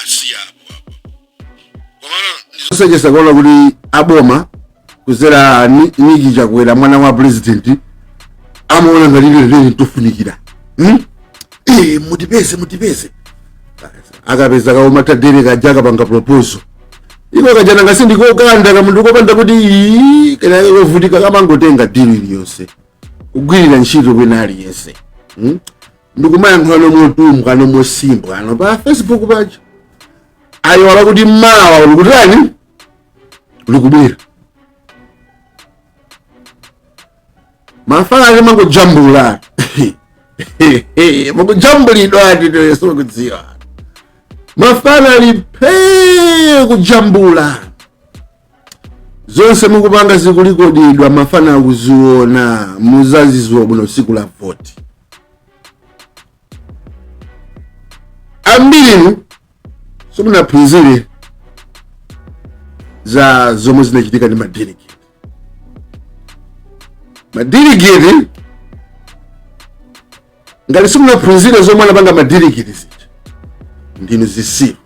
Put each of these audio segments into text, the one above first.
masi hapo. Kwa maana nisojesa kwa kuti aboma kuzera niki chakwera mwana wa president amaona ngati lero tofunikira. Mutipeze. Akapeza kaoma tadere kajaka panga proposal. Iko kajana ngasindi kokanda kamuntu kopanda kuti kana yovutika kama ngotenga deal iliyonse. Kugwirira ntchito kwenali yense. Ndikumaya nkhano motumba no mosimba ano pa Facebook pacho. Ayo wala kuti mawa ulukutani? Ulukubwira. Mafala mango jambula. Mango jambulidwa ati to so kudziwa. Mafala lipe kujambula. Zonse mukupanga zikulikodidwa mafana kuziona muzaziziwa buno siku la vote. Ambiri somuna phunzire za zomwe zinachitika ndi madelegate. Madelegate ngati somuna phunzire zomwe anapanga madelegate zija ndinu zisiru.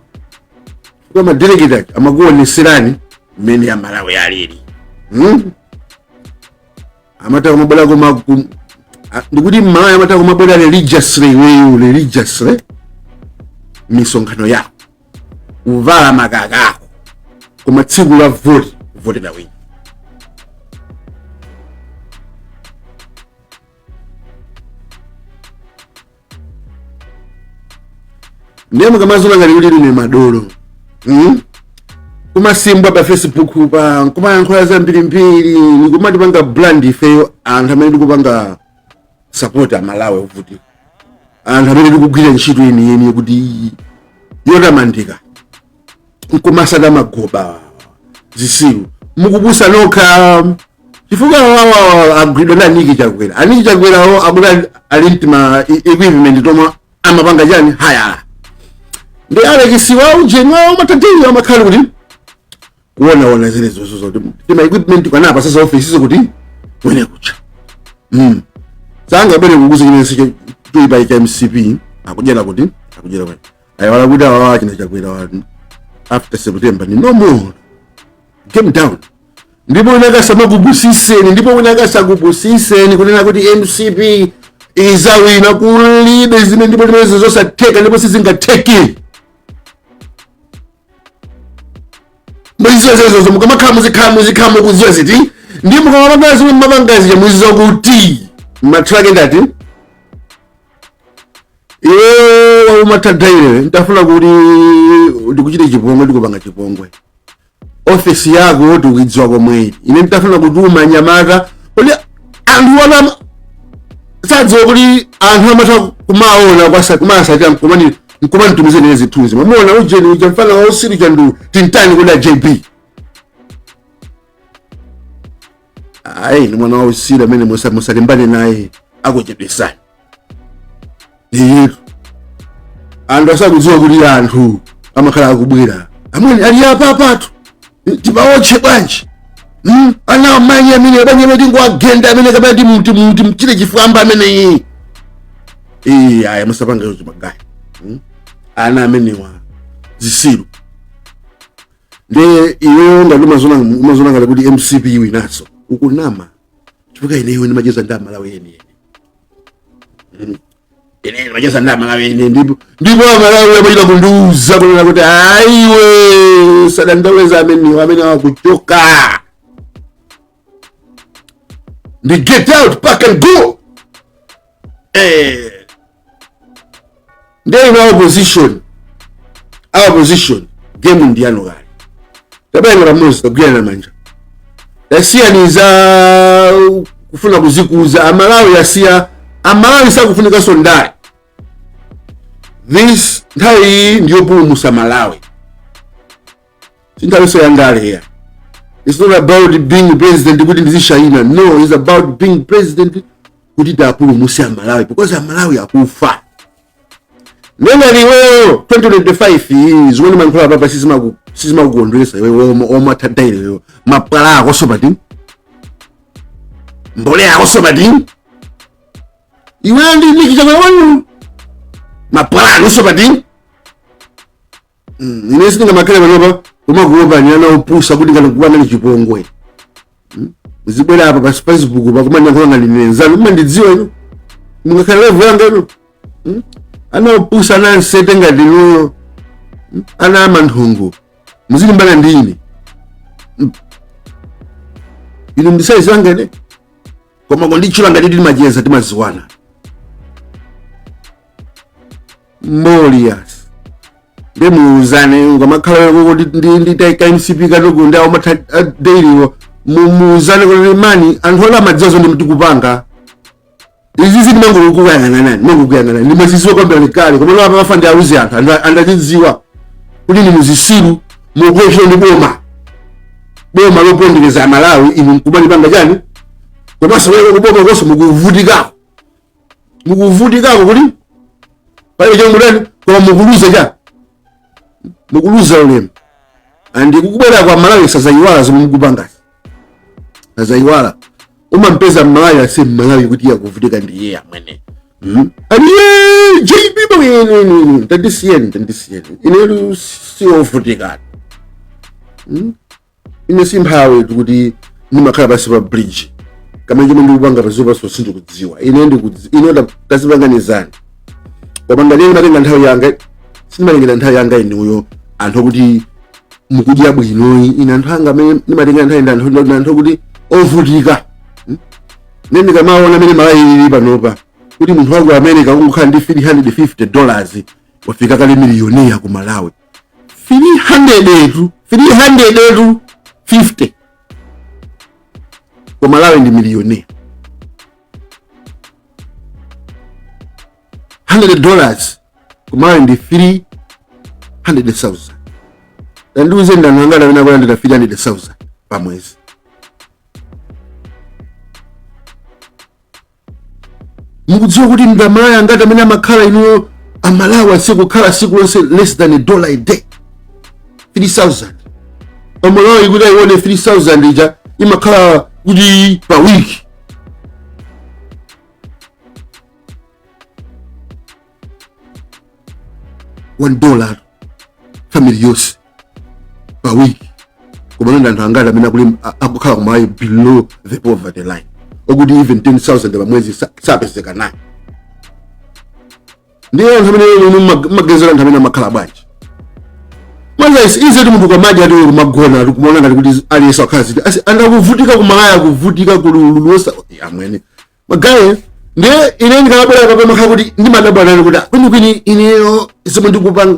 Kwa madelegate amakuoneserani mmene ya Malawi alili. Amata kumabwera koma ndikuti Malawi amata kumabwera religiously misonkhano yako uvala makaka ako koma tsiku la vote na wina. Ndiye mukamazola ngati kuti ine madolo. Kumasimbwa pa Facebook pa kumayankhula zambirimbiri nikumati panga brand ifeyo anthu amene tikupanga support a Malawi ovutika. Anthu amene tikugwira ntchito yeniyeni kuti yotamandika. Nkumasada magoba zisiru. Mukubusa nokha chifukwa wawa agwidwa na Niki Chakwera. Aniki Chakwera ho akula alintima equipment toma amapanga chani haya. Ndi alekisiwa ujeni wawo matatizo amakhala kuti kuona zile zozo tima equipment kanapa sasa office kuti wene kucha. Sanga bere kukuza chine tuiba cha MCP akujela kuti ayi wala kuti awa china Chakwera wa after September ni no more. Came down. Ndipo unakasama kubusiseni kunena kuti MCP izawina kulibe zimene ndipo limezo zosatheka ndipo sizingatheki. Mwizo mukamakhamu kuziwa ziti ndi mukamabagazi mabangazi mwizo kuti matrake ndati wa matadaire ndafuna kuti ndikuchite chipongwe ndikupanga chipongwe office yako tukidziwa komwe ine ndafuna kuti umanyamata kuti anthu wana sadziwa kuti anthu amata kumaona kwasa kumani nkumanitumize nezi tuzi mamona ujeni ujamfana wa usiri jandu tintani kula JB. Ni mwana wa usiri amene musalimbane naye akuchedwesani. Anthu asakudziwa kuti anthu amakhala akubwera amene ali apa apatu tibaoche bwanji. Ana manya amene abanye medingo agenda amene kabandi muti mchire chifamba amene aya musapanga yozo magaya. Ana amene wa zisiru nde iyo ngazona ngala kuti MCP winaso ukunama chifukwa ineyo ni majeza nda Malawi yeni ine majeza nda Malawi yeni ndipo Malawi yabajira kunduza kunena kuti aiwe sadandaweza amene wakuchoka ndi get out pack and go. They in our position game ndiano gari tabaye ramuzi tabwana manja yasia niza kufuna kuzikuza Amalawi yasia Amalawi sakufunika sondari this ntai ndiyo pumusa Malawi sintawiso yandale here. It's not about being president kuti ndizishaina, no, it's about being president kuti tapumusa Malawi because Malawi akufa. Nena liweo 2025 zimene mankhula papa sisima kukondwesa wewe omatadaire wewe mapala akosobati mbole akosobati iwe ndi Niki Chakwera wanu mapala akosobati ine sininga makale panopa umakuopa ni ana opusa kuti kana kuwana ni chipongwe. Mzibwera hapa pa Facebook pa kumanya kwa ngani nenzalo umandidziwa ino. Mungakhala level yanga ino. Ana opusa na nsete ngati no. Ana amanthungu. Muzilimbana ndine. Ino mdisaizi wanga ine. Koma kondichula ngati ndi majeza timaziwana. Molias. Muuzane ngamakhala kuti nditaika MCP katoko ndawo matha daily muuzane kuti mani anthu ola madzazo ndi mtikupanga izi zimango kuyangana ndi masisiwa kwambira likale koma lapa mafandi auzi anthu andachidziwa kuti ni muzisiru mukwesho ndi boma lopondereza Malawi inu mkubali panga chani komanso lero kuboma koso mukuvutikako kuti pale chomudani koma mukuluza cha mukuluza ulemu andi kukubwera kwa Malawi sazayiwala zomwe mukupanga sazayiwala umampeza Malawi ase Malawi kuti yakuvutika ndi yeye amwene aliye JB bwene tandisiyeni ine siyovutika ine simphawe kuti nimakhala pasi pa bridge kama chomwe ndikupanga pazopa so sindikudziwa ine tazipanganizani koma ngati matenga nthawi yanga simalengera nthawi yanga inuyo anthu kuti mukudya bwinoyi ine anthu anga amene nimatenga nthawi anthu kuti ovutika nene kamaona amene Malawi ili panopa kuti munthu wangu America kungokhala ndi $350 wafika kale miliyoniya ku Malawi 350 ku Malawi ndi miliyoniya $100 ku Malawi ndi 300,000 ndandiuze ndanangana wena kwa ndina 300,000 pa mwezi mukudziwa kuti Malawi angati amene amakhala ino Malawi asikukhala siku lonse less than $1 a day 3,000 Malawi kuti ayione 3,000 ija imakhala kuti pa wiki $1 family yose per week kumana anthu angati amene akukhala ku Malawi below the poverty line okuti even 10,000 pa mwezi sapezeka nayo ndiye anthu amene magezera anthu amene amakhala bwanji mwanza ize ti munthu kwamaji ati kumagona ati kumaona ngati kuti aliyesa wakhala ziti andakuvutika ku Malawi akuvutika kululusa amwene magaye ndiye ine ndikabwera papa makhala kuti ndimadabwana kuti kwini ineyo zomwe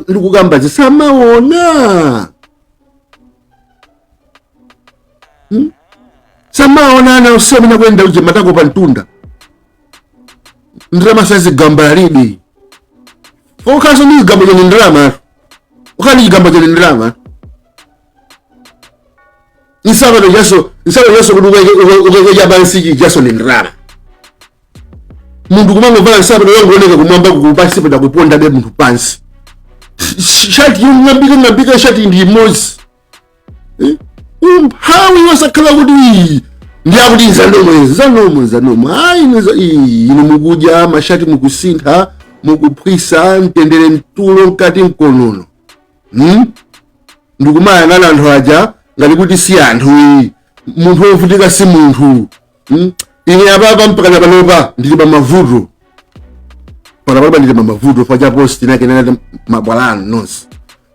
ndikukamba zisamaona samaona ana usemena kwenda uje matako pa ntunda ndrama sazi gamba libi fokaso ni gamba je ndrama ukani gamba je ndrama nisaba yaso kuduka ya bansiki jaso ni ndrama mundu kumango vala nsaba yango oneka kumwamba kupasi peda kuponda be muntu pansi shati ngambika shati ndi mozi how yosakhala kuti ndiyakuti zanomo hayi ino mukudya mashati mukusintha mukupwisa mtendere mtulo mkati mkonono ndikumayang'ana anthu aja ngati kuti si anthu munthu wovutika si munthu ine apapa mpakana panopa ndili pa mavuto panopa ndili pa mavuto pacha post inakenena mabwalano nonse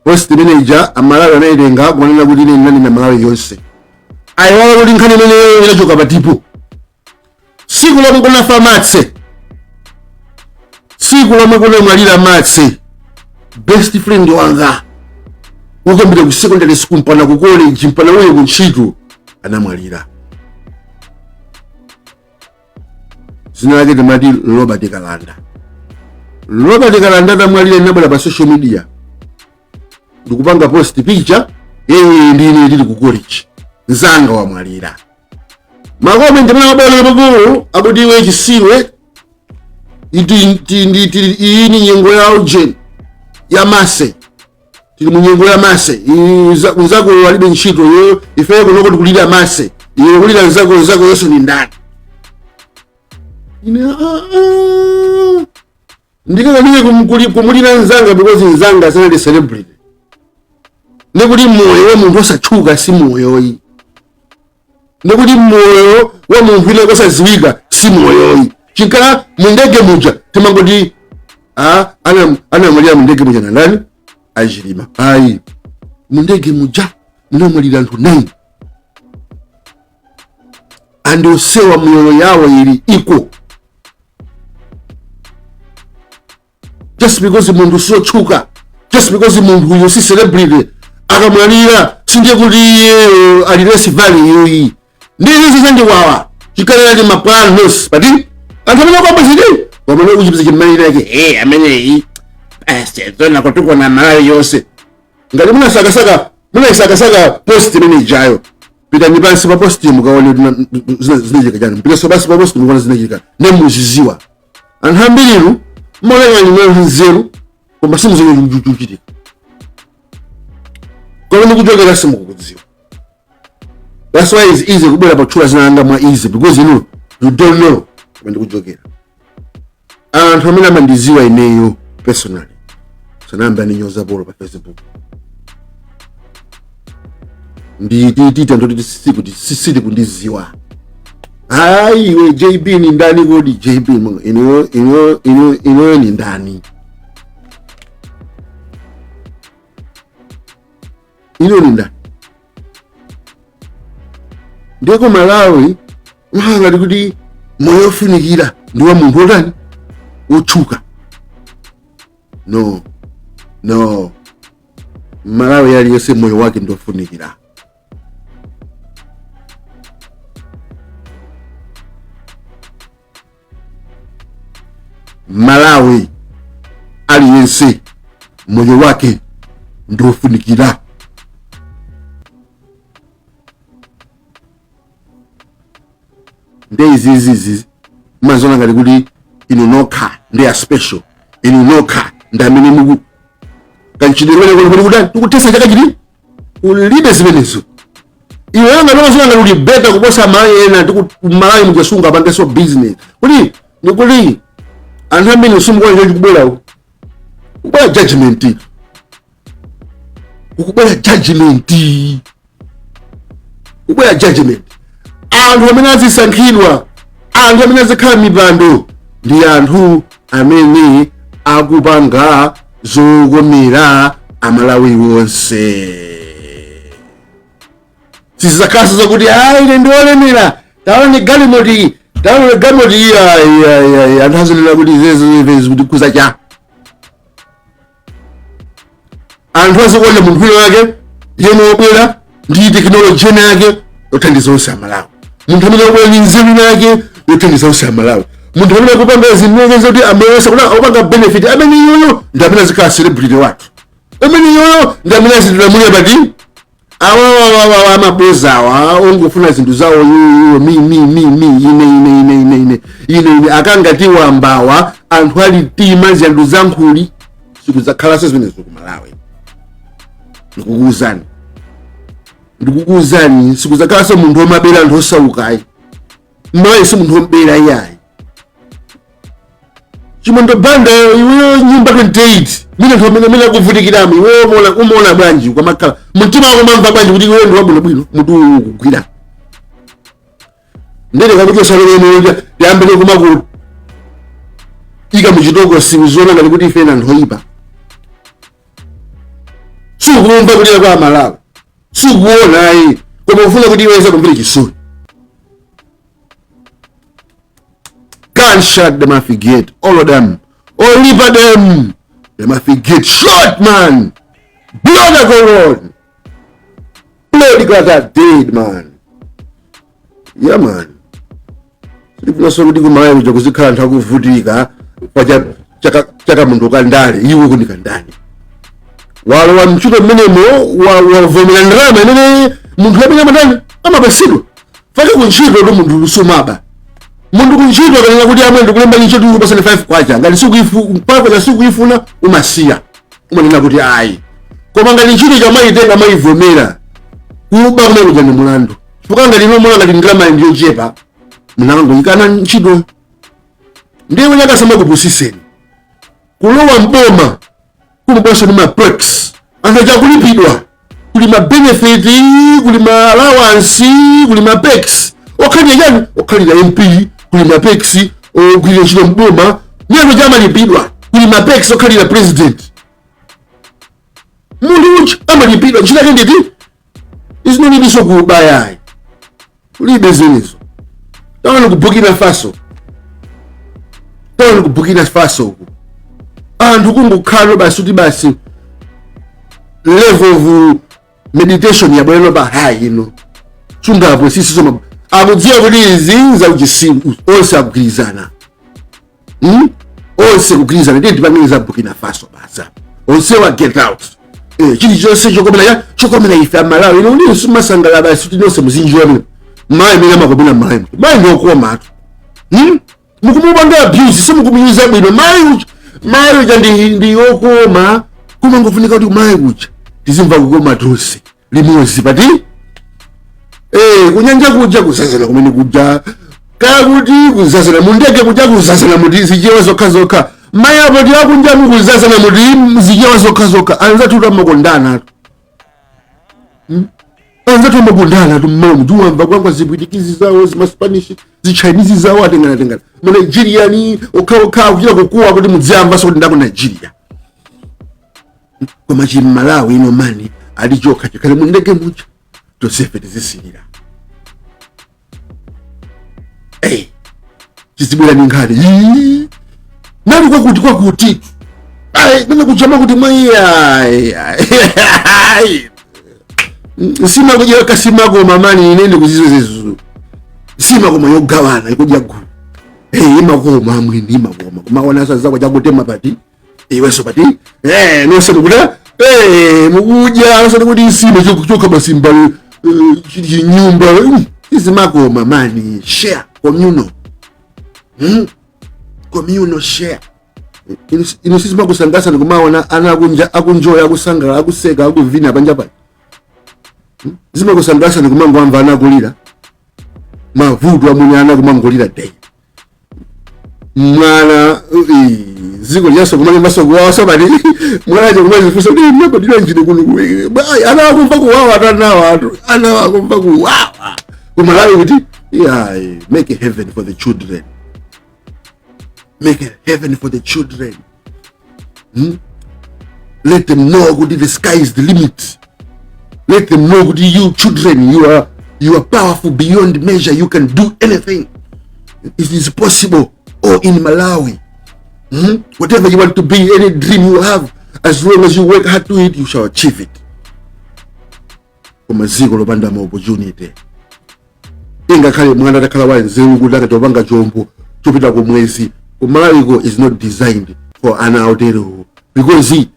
post manager Malawi anaitenga kumanena kuti ine nani na Malawi yonse ayiwala kuti nkhani imene inachoka patipo siku lomwe kunafa matse siku lomwe kunamwalira matse best friend wanga wakambira ku secondary school mpana ku college mpana uye ku ntchito anamwalira zina lake timati Robert Kalanda anamwalira inabwera pa social media ndikupanga post picture yeye ndine ndili ku college nzanga wamwalira makomenti mnabona pakulu akuti iwe chisiwe ini nyengo ya uje ya mase tili munyengo ya mase nzako walibe ntchito yo ife kunoko tikulira mase iwe kulira nzako yonse ni ndani ine ndikanga kumulira nzanga because nzanga sanali celebrity ndikuti moyo wa munthu osatchuka si moyoyi, ndikuti moyo wa munthu ine osadziwika si moyoyi. Chinkala mundege muja timangoti anamwalira mundege muja nandani Achilima. Ayi, mundege muja munamwalira anthu 9 and osewa moyo yawo ili iko. Just because munthu sotchuka, just because munthu uyu si celebrity akamwalira sindiye kuti alilesi vali yoyi. Ndizi zandiwawa chikalera ndi maplanos pati anthu amene akwambazidi wamene uchipisa chimmalire yake ameneyi zona kutukona malawi yonse. Ngati munasakasaka post imene ijayo, pitani pansi pa post mukaone zinachitika chani, pitaso pansi pa post mukaone zinachitika nemuziziwa. Anthu ambiriru mmaoneka nyimwe nzeru koma simuziwe kuchitika, koma ndikuchokera simukudziwa. That's why it's easy kubwera patchula zinanga mwa easy, because you don't know when ndikuchokera. Anthu amene amandiziwa ineyo personally sanamba ninyoza bolo pa Facebook nditita ndoti sisiti kundiziwa. Hayi we JB ni ndani kodi? JB ino ni ndani? Ino ni ndani? Ndiko Malawi ngati kuti moyo ofunikira ndiwa munthu otani otchuka. No, Malawi yali yese moyo wake ndofunikira. Malawi aliyense moyo wake ndofunikira. Ndeizizizi mazona ngati kuti inonoka ndi a special, inonoka ndamene muku kanchidemene kuti kudani tikutesa chaka chili ulibe zimenezo. Iwe yanga nozona ngati kuti better kuposa malawi ena Malawi mujasunga pangeso business kuti ndikuti anthu ambiri sumukwa nje kubwerawo kubwera judgment, kubwera judgment. Anthu amene azisankhidwa, anthu amene azikhala mipando ndi anthu amene akupanga zokomera amalawi wonse. Sizakhaso zakuti ine ndiolemera taone galimoti anthu azonena kuti zezi kuti kuza cha anthu azikuona munthu wake yeno obwera ndi teknoloji yake yothandiza onse amalawi. Munthu amene akubwera ndi nzeru yake yothandiza onse amalawi. Munthu amene akupanga zimene zoti amawesa kuti akupanga benefit amene yoyo ndi amene azikhala celebrity wathu, amene yoyo ndi amene azitilamulira pati awa amabozawa ongofuna zinthu zawo ine akangati wambawa anthu ali tima zinthu zankhuli sikuzakhalanso zimenezo ku Malawi. Ndikukuwuzani sikuzakhalanso munthu omabera anthu osaukayi. Malawi si munthu ombera iyayi. Chimondo banda iwe nyumba 28 mine akuvutikiramo iwe umaona bwanji kwamakhala mtima wako mamva bwanji kuti iwe ndi wabwinobwino mutu kugwira ndere kakuchosa lero yambire kumaku ika muchitoko sikuzona ngati kuti ife anthu oyipa. Sukumva kulira kwa Malawi, sukuona ayi, koma ufuna kuti iwe kumvira chisoni. Gunshot, they must forget all of them. All of them, they must forget. Shot, man. Blood go on. Blood got that dead, man. Yeah, man. If you saw the Malawi because you can't have vutika, chaka muntu kandale, iwe kundi kandani. Walo wa mchuto minimo wa vomilandrama nene muntu wapenya madani ama basido. Faka kunchito ndo muntu lusumaba. Mundu kunchito kanena kuti amwe ndikulemba nchito yuko pasane 5 kwacha ngati siku ifuna umasiya umanena kuti ayi koma ngati nchito chamaitenga maivomera kuba kumene kuja ndi mulandu chifukwa ngati inomola ngati ndalama ndiyo chepa mnango ikana nchito ndiye nyakasama kupusiseni kulowa mboma kumubwasa ni mapex anthu chakulipidwa ma benefit kuli ma allowance kuli ma pex okhalira yani okhalira MP kuli ma pex okhalira chilo mboma nyero jama lipidwa kuli ma pex okhalira president mulunji amalipidwa china kenditi izinolibiso kubayayi ulibe zinizo tawana ku Burkina Faso anthu kungukhala basi level of meditation yabwera ba high sungapo sisi soma akudziwa kuti izinza uchisimu onse akugwirizana onse kugwirizana ndi pamene Burkina Faso basa onse wa get out chili chonse chokomera ife amalawi ndi sumasangala basi tinonse muzinjwa mai mena makobina mai ndio okoma atu mukumubanga abuse simukumiza bwino mai uja ndi okoma kuma ngofunika kuti mai uja tizimva kukoma tonse limozi pati kunyanja kuja kusazana kumene kuja kakuti kuzazana mundege kuja kuzazana muti zijewa zokha mai apo ndi akunja mukuzazana muti zijewa zokha anza tuta makondana anza tuta makondana tumamu juwamba kwangwa zibwitikizi zawo zima Spanish zi Chinese zawo atengana mu Nigeria ni okha kuja kukuwa kuti mudziamba so ndako Nigeria koma chi Malawi ino mani alichoka chakale mundege mucha tosefe tizisilira chizibwera ninkhali nali kwakuti nana kuchama kuti sima kujia kasimako mamani inende kuzizo sima koma yogawana ikujia gulu imakoma mwini imakoma kumaona sasa kwa chakutema pati iweso pati nose mukuda mukuja nose kuti sima choka basimba nyumba izimakoma mani share communal share inosizima kusangasa ndikumaona ana akunjoya kusangala akuseka akuvina panja pati zima kusangasa ndikumangwamva ana akulira mavuto amune ana kumangolira day mwana ziko lyaso kumane maso kuwawa sabati mwana aje kumazifusa ndi mnako ndilo njini kunu ana akumva kuwawa ana akumva kuwawa kumalawi kuti make a heaven for the children. Make a heaven for the children. Let them know that the sky is the limit. Let them know that you children, you are powerful beyond measure. You can do anything. It is possible. Or in Malawi, whatever you want to be, any dream you have, as long as you work hard to it, you shall achieve it. Kumaziko lobanda ma opportunity. Inga kale mwana takala wanzeru kudaka tobanga jombo chopita kumwezi. Malawi is not designed for an outero because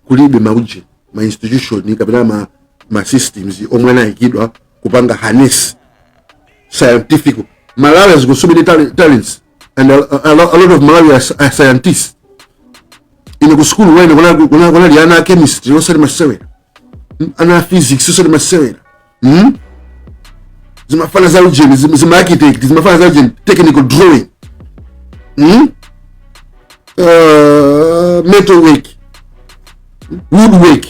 kulibe mauje ma institution kapena ma systems omwana ikidwa kupanga harness scientific. Malawi has got so many talents and a lot of Malawi are scientists. In the school when kuna ana chemistry osali masewera ana physics osali masewera zimafana za ujeni zima architect zimafana za ujeni technical drawing metal work, wood work.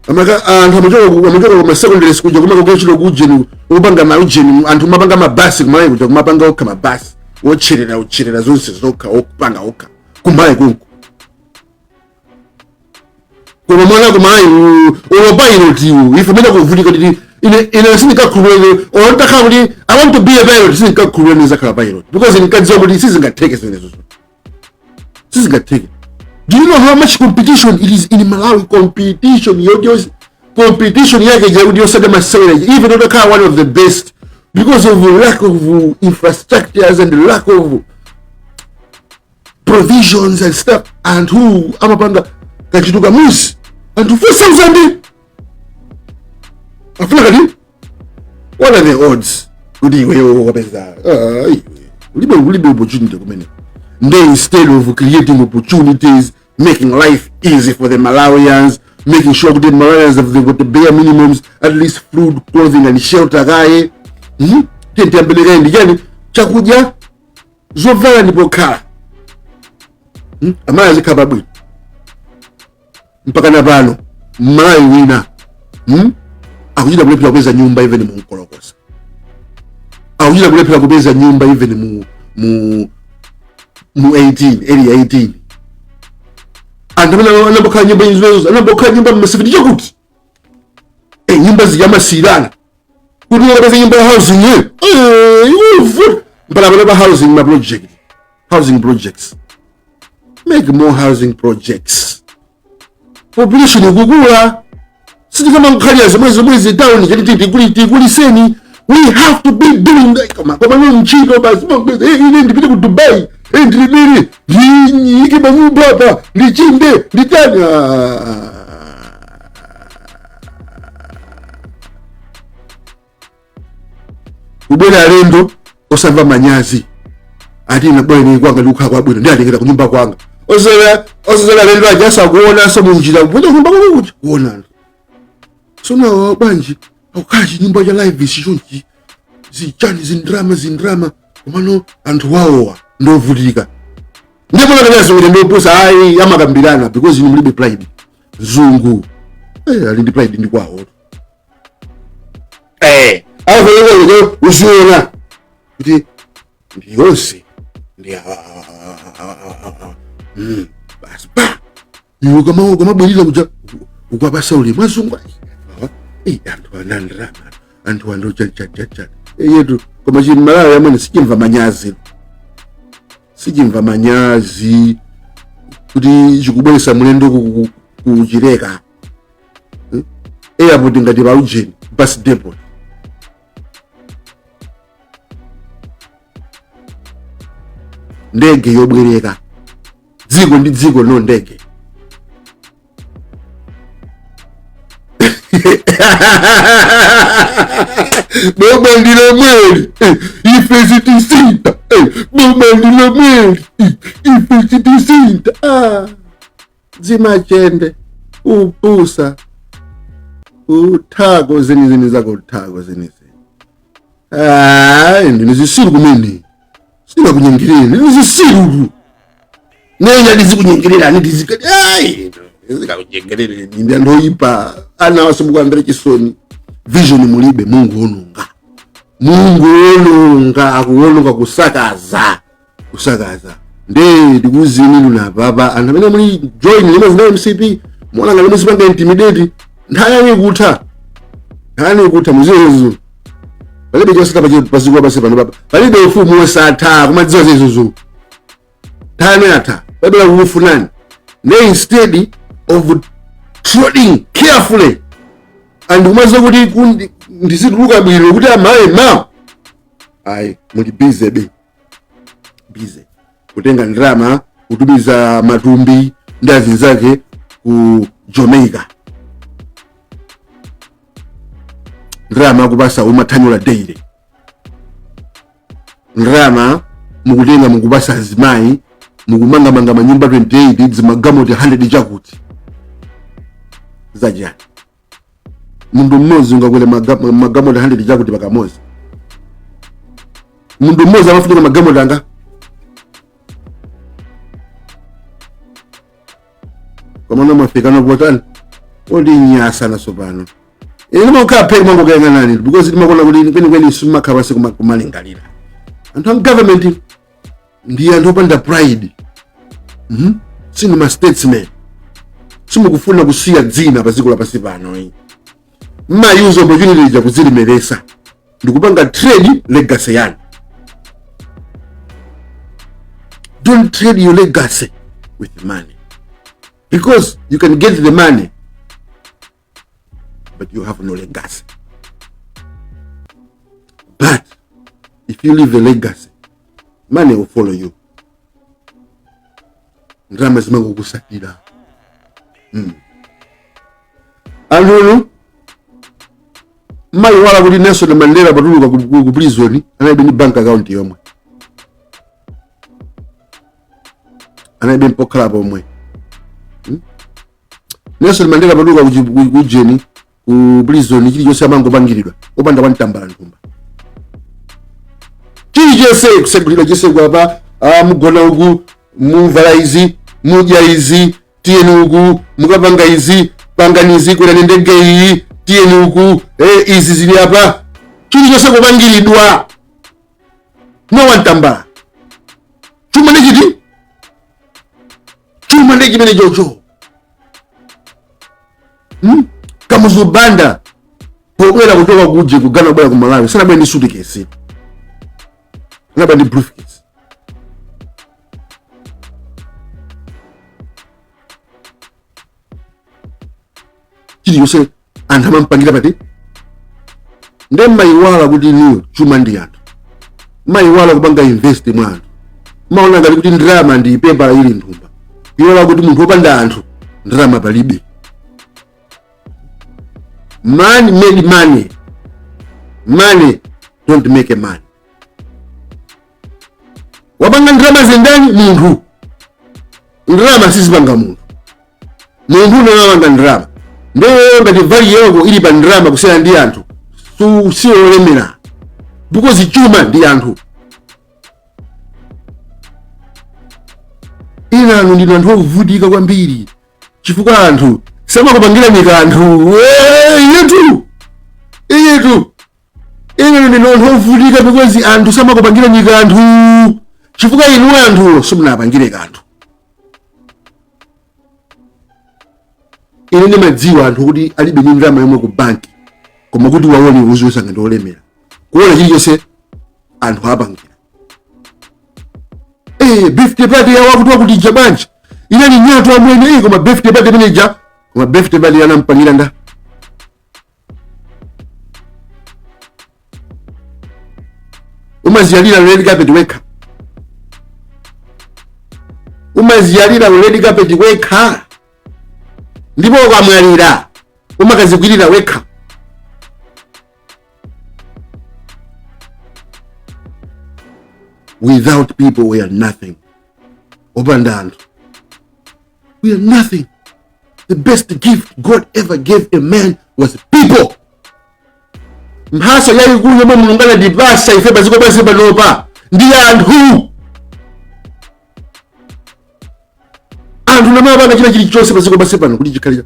Amaka amajoko kwa secondary school kuma kwa chilo kujeni ubanga maujeni antu mabanga mabasi kumai kuja kumapanga oka mabasi uchirira zonse zoka okupanga oka kumai kunku kwa mwana kumai ulopailoti ife mena kuvutika titi ina sinika kuruwe ontaka kuti I want to be a pilot sinika kuruwe nizakala pilot because nikadziwa kuti sizingateke sizingateke. Do you know how much competition it is in Malawi? Competition yake jaudio sada masawira even though the one of the best because of the lack of infrastructures and the lack of provisions and stuff and who amapanga kachituka musi and to 4,000 aflakati. What are the odds? Ulibe opportunity kumene. Instead of creating opportunities, making life easy for the Malawians, making sure that the Malawians have got the bare minimums, at least food, clothing and shelter gaye. Tentambeleka ndijani chakuja zovala ndipo kala. Amaya zikababwi. Mpaka na bano Malawi wina akuchita kulephera kupeza nyumba even mu Nkolokosa, akuchita kulephera kupeza nyumba even mu 18 area 18. Anthu amene anambokhala nyumba izo anambokhala nyumba mmasifiti chakuti nyumba ziyamasirana kuti ukapeza nyumba ya housing mpaka housing projects. Make more housing projects. Population ikukula, sisi kama mkhalia zomwezi town tikuliseni. We have to be doing kama mchito basi ile ndipite ku Dubai ndibiri yiki banyumba hapa ndichinde nditanya ubona rendo osava manyazi ati na bwana kwanga lukha kwa bwana ndalekera kunyumba kwanga osela rendo ajasa kuona so munjira kuja nyumba kwanga kuona sona banji aukaji nyumba ya live shonji zichani zindrama komano anthu waowa ndovutika ndipo nakayazo kuti ndopusa ayi amakambirana because mulibe pride zungu ali ndi pride ndi kwawo aho usiona kuti ndiyonse ndi basi pa iwo kama bwelira kuja ukwabasa ule mazungu anthu anandrama anthu ando cha yetu koma chini malawi amene sichimva manyazi kuti chikubweresa mulendo kuchireka airport ngati pa ujeni bus depot ndege yobwereka dziko ndi dziko no ndege Baba ndilo mweli ife sitisinta baba ndilo mweli ife sitisinta zimachende upusa uthago zeni zako uthago zeni ndinizisiru kumene sina kunyengirira ndinizisiru nenya ndizikunyengirira ndizikati zikakujengerere ndi ndoyipa ana wasumukwambira chisoni vision mulibe. Mungu ononga akuononga kusakaza ndikuzini luna baba anthu amene muli join lima zina MCP muona ngale musipanga intimidate nthani kuta muzizo palibe chosita pazikuwa pasi pano baba palibe ufumu wosatha kumadziwa zizuzu thani atha babela kufunani instead of treading carefully and umazo kuti ndizituluka bwino kuti amaye ayi muli busy kutenga ndrama kutumiza matumbi ndazi zake ku Jamaica, ndrama kubasa umathanyula daily, ndrama mukutenga mukubasa azimayi mukumanga manyumba 28 zimagamoti 100 chakuti zajani mundu mmozi ungakwele magamoti 100 chakuti pakamozi mundu mmozi amafunika magamoti anga kamana mafikana potani odi nyasa na sopano ino mukaphe mango kayenga nani because ndimakona kuti kweni suma khabase kumalingalira anthu government ndiye anthu opanda pride. Sini ma statesman simukufuna kusiya dzina paziko lapasi pano use opportunity ya kuzilimeresa ndikupanga trade legacy yani. Don't trade your legacy with money, because you can get the money but you have no legacy. But if you leave a legacy, money will follow you. Ndrama zimango kusakira. Alulu mai wala kuti Nelson Mandela patuluka ku prison anaibe ni bank account yomwe, anaibe mpokhala pomwe. Nelson Mandela patuluka ku jeni ku prison chili chose amango pangiridwa opanda kwantambala ntumba chili chose kusegulira chose kwapa mugona uku muvala izi mudya izi tieni uku mukapanga izi panganizi kuna ndege iyi tiyeni uku izi zili apa chilichonse kupangiridwa no wantambala chuma ndi chiti chuma ndi chimene chocho kamuzubanda pokwera kuchoka kuje kugana bwera ku Malawi sanabwera ndi suitcase anabwera ndi briefcase chilichonse anthu amampangira pati nde mayiwala kuti niyo chuma ndi anthu mayiwala kupanga invest mwa anthu maona ngati kuti ndrama ndi pepa ili nthumba iwala kuti munthu wopanda anthu ndrama palibe. Man made money. Money don't make a man. Wapanga ndrama zendani munthu. Ndrama sizipanga munthu. Munthu unawanga ndrama. Ndewe ngati vali yako ili pa ndrama kusiyana ndi anthu. Sio olemera. Because chuma ndi anthu. Ina ndi anthu ovutika kwambiri. Chifukwa anthu samakupangira mikanthu. Iyetu. Ina ndi anthu ovutika because anthu samakupangira mikanthu. Chifukwa inu anthu simunapangire kanthu. Ine ndimadziwa anthu kuti alibe ndrama yomwe ku banki. Koma kuti waone uziwesa ngati olemera. Kuona chilichonse anthu apangira. Birthday party ya wakuti wakuti jabanji. Ina ni nyato amwene koma birthday party manager. Koma birthday party anampangira nda. Umaziyalira red carpet weka. Umaziyalira red carpet weka. Ndipo kwamwalira. Umakazigwirira weka. Without people, we are nothing. Obandand. We are nothing. The best gift God ever gave a man was people. Mhasa yai kuyo mulungana dibasa ife baziko basi banopa. Ndi anthu. Anthu namabanga china chilichonse baziko basi pano kuti chikhalira.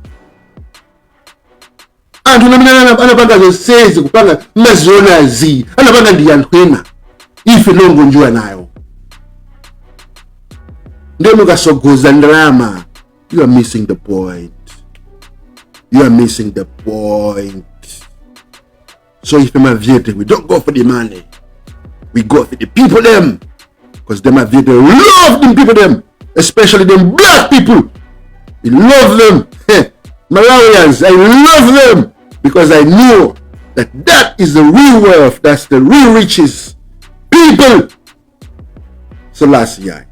Anthu namana anapanga zonsezi kupanga mazionazi. Anapanga ndi anthu ena. Ife longo njua nayo. Ndemo kasogoza ndrama. You are missing the point. You are missing the point. So if them are viete, we don't go for the money. We go for the people them. Because them are viete, love them people them. Especially them black people. We love them. Malawians, I love them. Because I know that that is the real wealth. That's the real riches. People. So last year.